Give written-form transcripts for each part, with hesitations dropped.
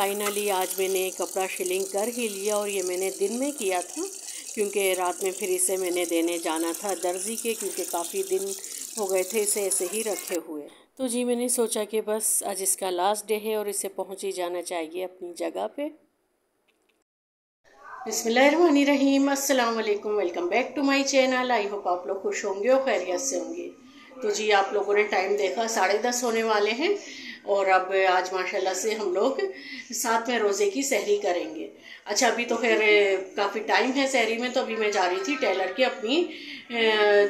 Finally आज मैंने कपड़ा शिलिंग कर ही लिया और ये मैंने दिन में किया था क्योंकि रात में फिर इसे मैंने देने जाना था दर्जी के, क्योंकि काफ़ी दिन हो गए थे इसे ऐसे ही रखे हुए। तो जी मैंने सोचा कि बस आज इसका लास्ट डे है और इसे पहुंच ही जाना चाहिए अपनी जगह पे। बिस्मिल्लाहिर्रहमानिर्रहीम, अस्सलाम वालेकुम, welcome back to my channel. I hope आप लोग खुश होंगे और खैरियत से होंगे। तो जी आप लोगों ने टाइम देखा 10:30 होने वाले हैं और अब आज माशाल्लाह से हम लोग साथ में रोज़े की सहरी करेंगे। अच्छा अभी तो खैर काफ़ी टाइम है सहरी में, तो अभी मैं जा रही थी टेलर के अपनी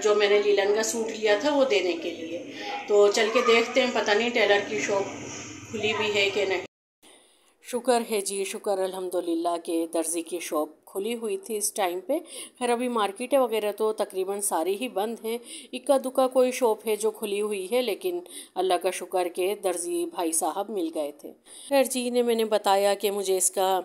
जो मैंने लीलन का सूट लिया था वो देने के लिए। तो चल के देखते हैं, पता नहीं टेलर की शॉप खुली भी है कि नहीं। शुक्र है जी, शुक्र अल्हम्दुलिल्लाह के दर्जी की शॉप खुली हुई थी इस टाइम पे। खैर अभी मार्केटें वगैरह तो तकरीबन सारी ही बंद हैं, इक्का दुक्का कोई शॉप है जो खुली हुई है, लेकिन अल्लाह का शुक्र के दर्जी भाई साहब मिल गए थे। खैर जी ने मैंने बताया कि मुझे इसका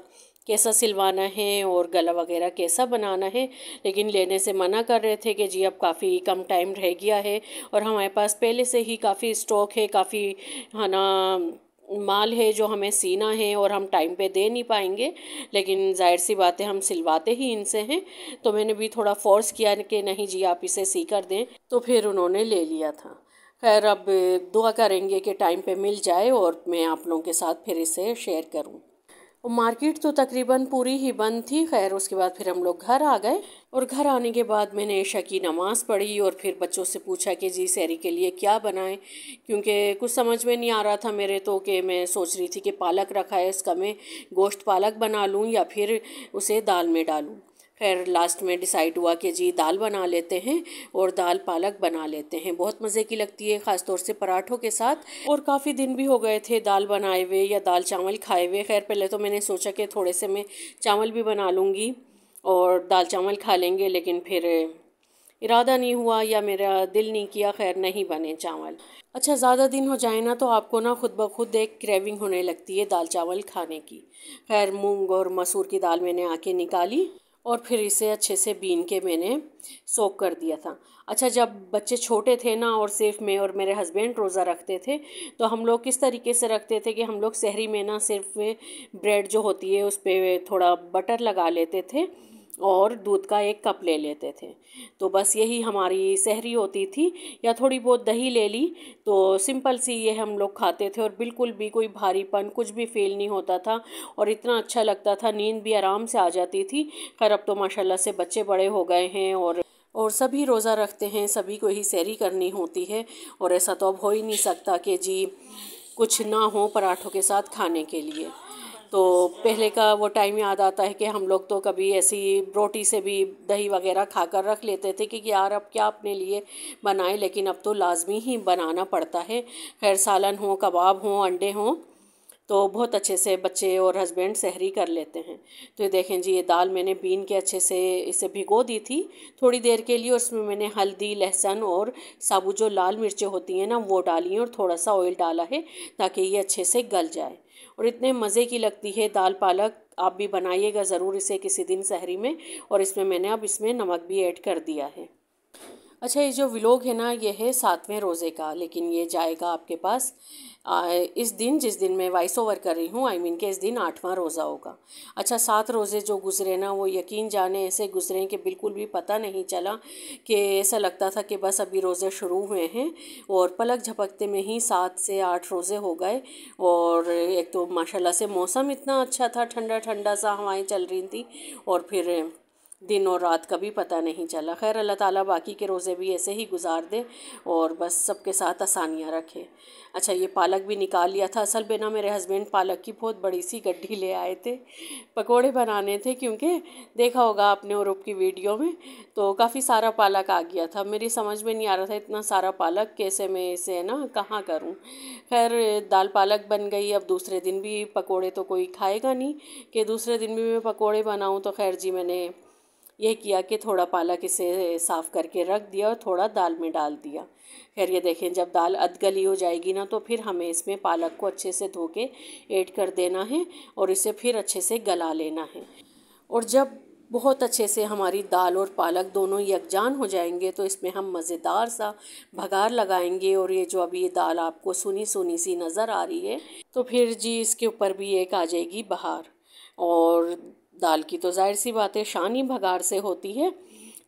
कैसा सिलवाना है और गला वगैरह कैसा बनाना है, लेकिन लेने से मना कर रहे थे कि जी अब काफ़ी कम टाइम रह गया है और हमारे पास पहले से ही काफ़ी स्टॉक है, काफ़ी है ना माल है जो हमें सीना है और हम टाइम पे दे नहीं पाएंगे, लेकिन जाहिर सी बात है हम सिलवाते ही इनसे हैं। तो मैंने भी थोड़ा फोर्स किया कि नहीं जी आप इसे सी कर दें, तो फिर उन्होंने ले लिया था। खैर अब दुआ करेंगे कि टाइम पे मिल जाए और मैं आप लोगों के साथ फिर इसे शेयर करूं। मार्केट तो तकरीबन पूरी ही बंद थी। खैर उसके बाद फिर हम लोग घर आ गए और घर आने के बाद मैंने इशा की नमाज़ पढ़ी और फिर बच्चों से पूछा कि जी सहरी के लिए क्या बनाएं, क्योंकि कुछ समझ में नहीं आ रहा था मेरे तो, कि मैं सोच रही थी कि पालक रखा है इसका मैं गोश्त पालक बना लूँ या फिर उसे दाल में डालूँ। खैर लास्ट में डिसाइड हुआ कि जी दाल बना लेते हैं और दाल पालक बना लेते हैं, बहुत मज़े की लगती है ख़ास तौर से पराठों के साथ। और काफ़ी दिन भी हो गए थे दाल बनाए हुए या दाल चावल खाए हुए। खैर पहले तो मैंने सोचा कि थोड़े से मैं चावल भी बना लूँगी और दाल चावल खा लेंगे, लेकिन फिर इरादा नहीं हुआ या मेरा दिल नहीं किया, खैर नहीं बने चावल। अच्छा ज़्यादा दिन हो जाए ना तो आपको ना खुद ब खुद एक क्रेविंग होने लगती है दाल चावल खाने की। खैर मूंग और मसूर की दाल मैंने आके निकाली और फिर इसे अच्छे से बीन के मैंने सोक कर दिया था। अच्छा जब बच्चे छोटे थे ना और सिर्फ मैं और मेरे हस्बैंड रोज़ा रखते थे, तो हम लोग किस तरीके से रखते थे कि हम लोग सहरी में ना सिर्फ ब्रेड जो होती है उस पर थोड़ा बटर लगा लेते थे और दूध का 1 कप ले लेते थे। तो बस यही हमारी सहरी होती थी, या थोड़ी बहुत दही ले ली तो सिंपल सी ये हम लोग खाते थे और बिल्कुल भी कोई भारीपन कुछ भी फील नहीं होता था और इतना अच्छा लगता था, नींद भी आराम से आ जाती थी। खैर अब तो माशाल्लाह से बच्चे बड़े हो गए हैं और सभी रोज़ा रखते हैं, सभी को ही सहरी करनी होती है और ऐसा तो अब हो ही नहीं सकता कि जी कुछ ना हो पराठों के साथ खाने के लिए। तो पहले का वो टाइम याद आता है कि हम लोग तो कभी ऐसी रोटी से भी दही वगैरह खाकर रख लेते थे कि यार अब क्या अपने लिए बनाएं, लेकिन अब तो लाजमी ही बनाना पड़ता है। खैर सालन हो, कबाब हो, अंडे हों, तो बहुत अच्छे से बच्चे और हस्बैंड सहरी कर लेते हैं। तो ये देखें जी ये दाल मैंने बीन के अच्छे से इसे भिगो दी थी थोड़ी देर के लिए। उसमें मैंने हल्दी, लहसुन और साबुत जो लाल मिर्चें होती हैं ना वो डाली हैं और थोड़ा सा ऑयल डाला है ताकि ये अच्छे से गल जाए। और इतने मज़े की लगती है दाल पालक, आप भी बनाइएगा ज़रूर इसे किसी दिन सहरी में। और इसमें मैंने अब इसमें नमक भी ऐड कर दिया है। अच्छा ये जो व्लॉग है ना ये है 7वें रोज़े का, लेकिन ये जाएगा आपके पास इस दिन जिस दिन मैं वॉइस ओवर कर रही हूँ, आई मीन के इस दिन 8वां रोज़ा होगा। अच्छा 7 रोज़े जो गुज़रे ना वो यकीन जाने ऐसे गुज़रे कि बिल्कुल भी पता नहीं चला, कि ऐसा लगता था कि बस अभी रोज़े शुरू हुए हैं और पलक झपकते में ही 7 से 8 रोज़े हो गए। और एक तो माशाल्लाह से मौसम इतना अच्छा था, ठंडा ठंडा सा हवाएं चल रही थी और फिर दिन और रात का भी पता नहीं चला। खैर अल्लाह ताला बाकी के रोज़े भी ऐसे ही गुजार दे और बस सबके साथ आसानियाँ रखे। अच्छा ये पालक भी निकाल लिया था। असल में ना मेरे हस्बैंड पालक की बहुत बड़ी सी गड्ढी ले आए थे, पकोड़े बनाने थे, क्योंकि देखा होगा आपने औरब की वीडियो में तो काफ़ी सारा पालक आ गया था। मेरी समझ में नहीं आ रहा था इतना सारा पालक कैसे मैं इसे ना कहाँ करूँ। खैर दाल पालक बन गई। अब दूसरे दिन भी पकोड़े तो कोई खाएगा नहीं कि दूसरे दिन भी मैं पकोड़े बनाऊँ, तो खैर जी मैंने ये किया कि थोड़ा पालक इसे साफ़ करके रख दिया और थोड़ा दाल में डाल दिया। खैर ये देखें जब दाल अधगली हो जाएगी ना तो फिर हमें इसमें पालक को अच्छे से धो के ऐड कर देना है और इसे फिर अच्छे से गला लेना है। और जब बहुत अच्छे से हमारी दाल और पालक दोनों यकजान हो जाएंगे तो इसमें हम मज़ेदार सा भगार लगाएंगे। और ये जो अभी ये दाल आपको सुनी सुनी सी नज़र आ रही है तो फिर जी इसके ऊपर भी एक आ जाएगी बहार। और दाल की तो जाहिर सी बात है शान ही भगार से होती है।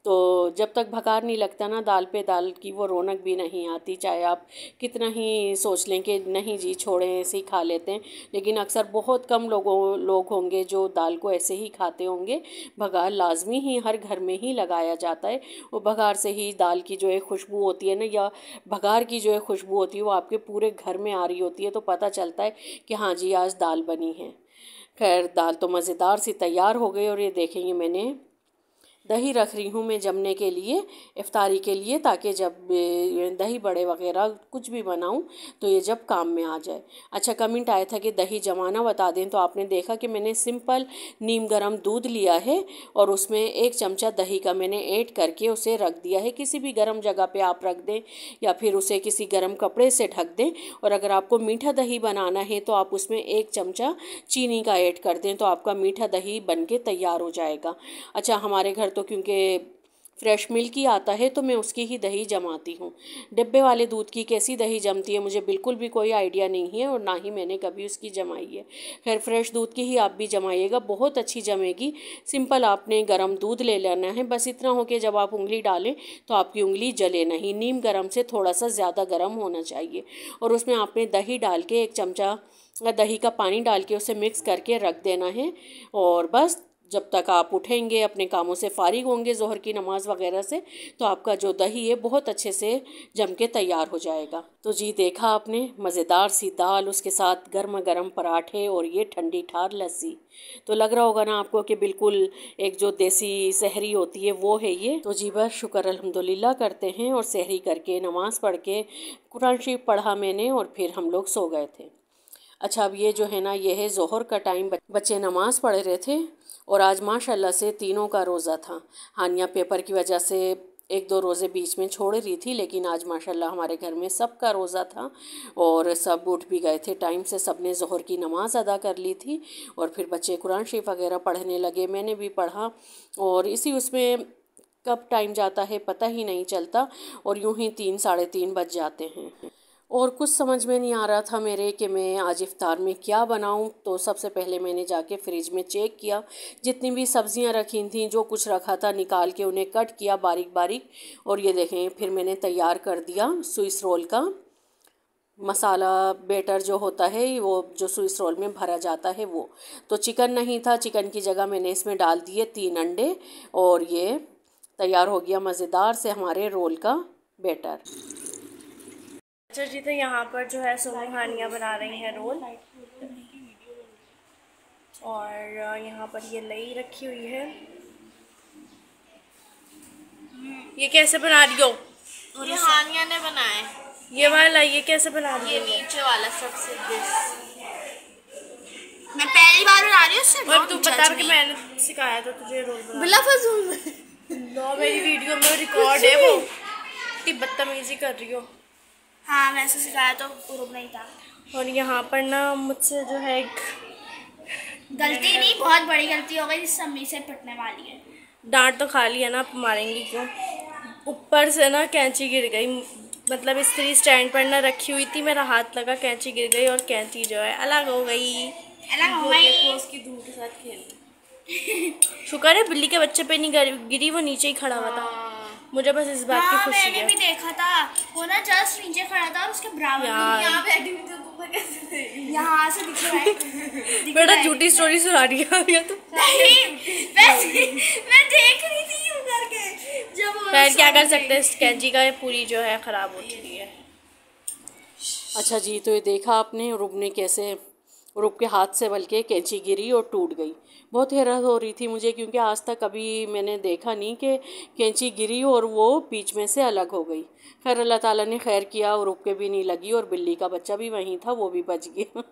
तो जब तक भगार नहीं लगता ना दाल पे, दाल की वो रौनक भी नहीं आती। चाहे आप कितना ही सोच लें कि नहीं जी छोड़ें ऐसे ही खा लेते हैं, लेकिन अक्सर बहुत कम लोग होंगे जो दाल को ऐसे ही खाते होंगे। भगार लाजमी ही हर घर में ही लगाया जाता है। वो भगार से ही दाल की जो है खुशबू होती है ना, या भगार की जो है खुशबू होती है वो आपके पूरे घर में आ रही होती है, तो पता चलता है कि हाँ जी आज दाल बनी है। खैर दाल तो मज़ेदार सी तैयार हो गई। और ये देखेंगे मैंने दही रख रही हूँ मैं जमने के लिए, इफ्तारी के लिए, ताकि जब दही बड़े वगैरह कुछ भी बनाऊँ तो ये जब काम में आ जाए। अच्छा कमेंट आया था कि दही जमाना बता दें, तो आपने देखा कि मैंने सिंपल नीम गर्म दूध लिया है और उसमें 1 चमचा दही का मैंने ऐड करके उसे रख दिया है। किसी भी गर्म जगह पे आप रख दें या फिर उसे किसी गर्म कपड़े से ढक दें। और अगर आपको मीठा दही बनाना है तो आप उसमें 1 चमचा चीनी का ऐड कर दें, तो आपका मीठा दही बन के तैयार हो जाएगा। अच्छा हमारे घर तो क्योंकि फ्रेश मिल्क ही आता है तो मैं उसकी ही दही जमाती हूँ। डिब्बे वाले दूध की कैसी दही जमती है मुझे बिल्कुल भी कोई आइडिया नहीं है, और ना ही मैंने कभी उसकी जमाई है। खैर फ्रेश दूध की ही आप भी जमाइएगा, बहुत अच्छी जमेगी। सिंपल आपने गर्म दूध ले लेना है, बस इतना हो कि जब आप उंगली डालें तो आपकी उंगली जले नहीं। नीम गर्म से थोड़ा सा ज़्यादा गर्म होना चाहिए। और उसमें आपने दही डाल के 1 चमचा दही का पानी डाल के उसे मिक्स करके रख देना है। और बस जब तक आप उठेंगे अपने कामों से फारिग होंगे ज़ोहर की नमाज़ वगैरह से, तो आपका जो दही है बहुत अच्छे से जम के तैयार हो जाएगा। तो जी देखा आपने मज़ेदार सी दाल, उसके साथ गर्मा गर्म पराठे और ये ठंडी ठार लस्सी, तो लग रहा होगा ना आपको कि बिल्कुल एक जो देसी सहरी होती है वो है ये। तो जी बस शुक्र अल्हम्दुलिल्लाह करते हैं। और सहरी करके नमाज़ पढ़ के कुरान शरीफ पढ़ा मैंने और फिर हम लोग सो गए थे। अच्छा अब ये जो है ना ये है ज़ोहर का टाइम, बच्चे नमाज़ पढ़ रहे थे और आज माशाल्लाह से तीनों का रोज़ा था। हानिया पेपर की वजह से 1-2 रोज़े बीच में छोड़ रही थी, लेकिन आज माशाल्लाह हमारे घर में सबका रोज़ा था और सब उठ भी गए थे टाइम से। सब ने ज़ोहर की नमाज़ अदा कर ली थी और फिर बच्चे कुरान शरीफ वगैरह पढ़ने लगे, मैंने भी पढ़ा। और इसी उसमें कब टाइम जाता है पता ही नहीं चलता और यूं ही 3 साढ़े 3 बज जाते हैं। और कुछ समझ में नहीं आ रहा था मेरे कि मैं आज इफ़्तार में क्या बनाऊं। तो सबसे पहले मैंने जाके फ्रिज में चेक किया, जितनी भी सब्ज़ियां रखी थी, जो कुछ रखा था निकाल के उन्हें कट किया बारीक बारीक। और ये देखें फिर मैंने तैयार कर दिया स्विस रोल का मसाला बैटर जो होता है, वो जो स्विस रोल में भरा जाता है वो। तो चिकन नहीं था, चिकन की जगह मैंने इसमें डाल दिए 3 अंडे और ये तैयार हो गया मज़ेदार से हमारे रोल का बैटर। अच्छा जी तो यहाँ पर जो है सोनू हानिया बना रही हैं रोल, और यहाँ पर ये लई रखी हुई है। ये कैसे बना रही हो? ये हानिया ने बनाए। ये वाला ये कैसे बना रही ये हो? नीचे वाला सबसे मैं पहली बार बना रही हूँ। और तू बता कि मैंने सिखाया था तुझे रोल बनाना। बिला फजूल नो मेरी वीडियो में रिकॉर्ड है वो। इतनी बदतमीजी कर रही हो। हाँ वैसे सिखाया तो ग्रुप नहीं था। और यहाँ पर ना मुझसे जो है एक गलती नहीं, बहुत बड़ी गलती हो गई जिससे अम्मी से पिटने वाली है। डांट तो खा लिया ना, आप मारेंगी क्यों? ऊपर से ना कैंची गिर गई, मतलब इस्त्री स्टैंड पर ना रखी हुई थी, मेरा हाथ लगा, कैंची गिर गई और कैंची जो है अलग हो गई। उसकी धूल के साथ खेल। शुक्र है बिल्ली के बच्चे पे नहीं गिरी, वो नीचे ही खड़ा हुआ था। मुझे बस इस बात की खुशी है। मैंने भी देखा था वो ना जस्ट नीचे खड़ा था और उसके बराबर यहाँ बैठी हुई थी, यहाँ से दिख रहा है। बेटा झूठी स्टोरी सुना रही है तो। मैं देख रही थी यूं करके जब खैर क्या कर सकते हैं, कैंची का पूरी जो है ख़राब हो चुकी है। अच्छा जी तो ये देखा आपने रूप ने कैसे, रूप के हाथ से बल्कि कैंची गिरी और टूट गई। बहुत हैरत हो रही थी मुझे, क्योंकि आज तक कभी मैंने देखा नहीं कि कैंची गिरी और वो बीच में से अलग हो गई। खैर अल्लाह ताला ने खैर किया और रूप के भी नहीं लगी और बिल्ली का बच्चा भी वहीं था, वो भी बच गया।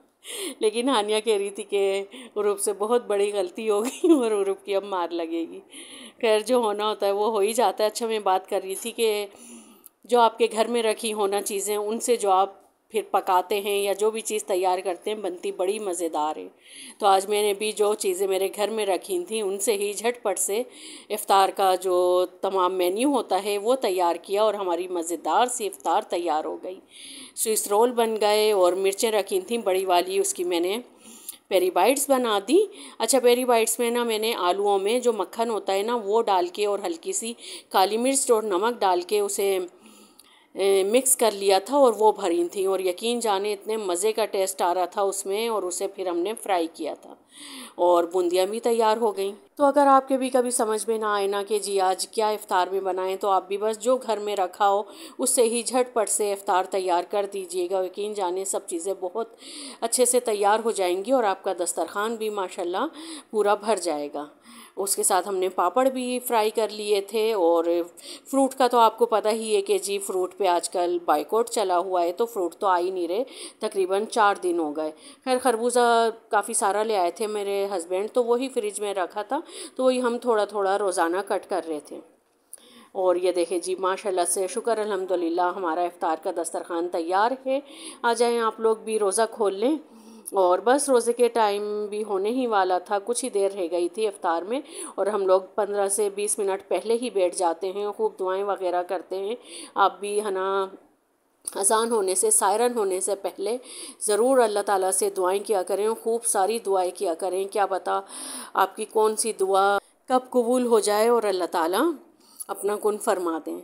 लेकिन हानिया कह रही थी कि रूप से बहुत बड़ी गलती हो गई और रूप की अब मार लगेगी। खैर जो होना होता है वो हो ही जाता है। अच्छा मैं बात कर रही थी कि जो आपके घर में रखी होना चीज़ें, उनसे जो आप फिर पकाते हैं या जो भी चीज़ तैयार करते हैं बनती बड़ी मज़ेदार है। तो आज मैंने भी जो चीज़ें मेरे घर में रखी थी उनसे ही झटपट से इफ़्तार का जो तमाम मेन्यू होता है वो तैयार किया और हमारी मज़ेदार सी इफ़्तार तैयार हो गई। स्विस रोल बन गए और मिर्चें रखी थी बड़ी वाली, उसकी मैंने पेरी बाइट्स बना दी। अच्छा, पेरी बाइट्स में ना मैंने आलूओं में जो मक्खन होता है ना वो डाल के और हल्की सी काली मिर्च और नमक डाल के उसे मिक्स कर लिया था और वो भरी थी, और यकीन जाने इतने मज़े का टेस्ट आ रहा था उसमें। और उसे फिर हमने फ्राई किया था और बूंदियाँ भी तैयार हो गई। तो अगर आपके भी कभी समझ में ना आए ना कि जी आज क्या इफ़्तार में बनाएं, तो आप भी बस जो घर में रखा हो उससे ही झटपट से इफ़्तार तैयार कर दीजिएगा। यकीन जाने सब चीज़ें बहुत अच्छे से तैयार हो जाएंगी और आपका दस्तरखान भी माशाल्लाह पूरा भर जाएगा। उसके साथ हमने पापड़ भी फ्राई कर लिए थे। और फ्रूट का तो आपको पता ही है कि जी फ्रूट पे आजकल बाइकआउट चला हुआ है, तो फ्रूट तो आ ही नहीं रहे, तकरीबन 4 दिन हो गए। खैर खरबूजा काफ़ी सारा ले आए थे मेरे हस्बैंड, तो वही फ्रिज में रखा था, तो वही हम थोड़ा थोड़ा रोज़ाना कट कर रहे थे। और ये देखें जी माशाल्लाह से शुक्र अल्हम्दुलिल्लाह हमारा इफ़्तार का दस्तरखान तैयार है। आ जाएँ आप लोग भी रोज़ा खोल लें। और बस रोज़े के टाइम भी होने ही वाला था, कुछ ही देर रह गई थी इफ़्तार में, और हम लोग 15 से 20 मिनट पहले ही बैठ जाते हैं, खूब दुआएं वगैरह करते हैं। आप भी है ना अज़ान होने से, सायरन होने से पहले ज़रूर अल्लाह ताला से दुआएं किया करें, खूब सारी दुआएं किया करें। क्या पता आपकी कौन सी दुआ कब कबूल हो जाए और अल्लाह ताला अपना कुन फरमा दें।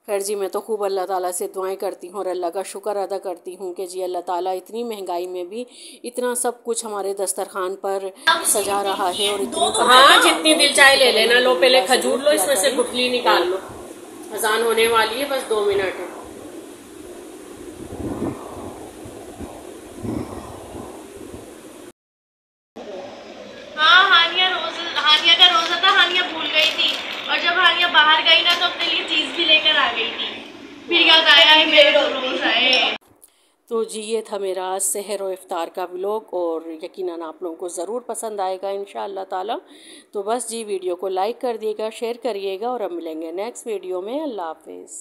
खैर जी, मैं तो खूब अल्लाह ताला से दुआएं करती हूँ और अल्लाह का शुक्र अदा करती हूँ कि जी अल्लाह ताला इतनी महंगाई में भी इतना सब कुछ हमारे दस्तरखान पर सजा रहा है। और इतनी हाँ, जितनी दिल चाहे ले लेना। लो पहले खजूर लो, इसमें से गुठली निकाल लो। अजान होने वाली है, बस 2 मिनट है। हाँ, हानिया का रोज़ा था, हानिया भूल गई थी, और जब हानिया बाहर गई ना तो अपने लिए चीज़ भी लेकर आ गई थी। फिर याद आया है मेरे तो रोज़ा है। तो जी ये था मेरा आज सहर और इफ़्तार का व्लॉग, और यकीनन आप लोगों को ज़रूर पसंद आएगा इंशाअल्लाह ताला। तो बस जी वीडियो को लाइक कर दिएगा, शेयर करिएगा, और अब मिलेंगे नेक्स्ट वीडियो में। अल्लाह हाफिज़।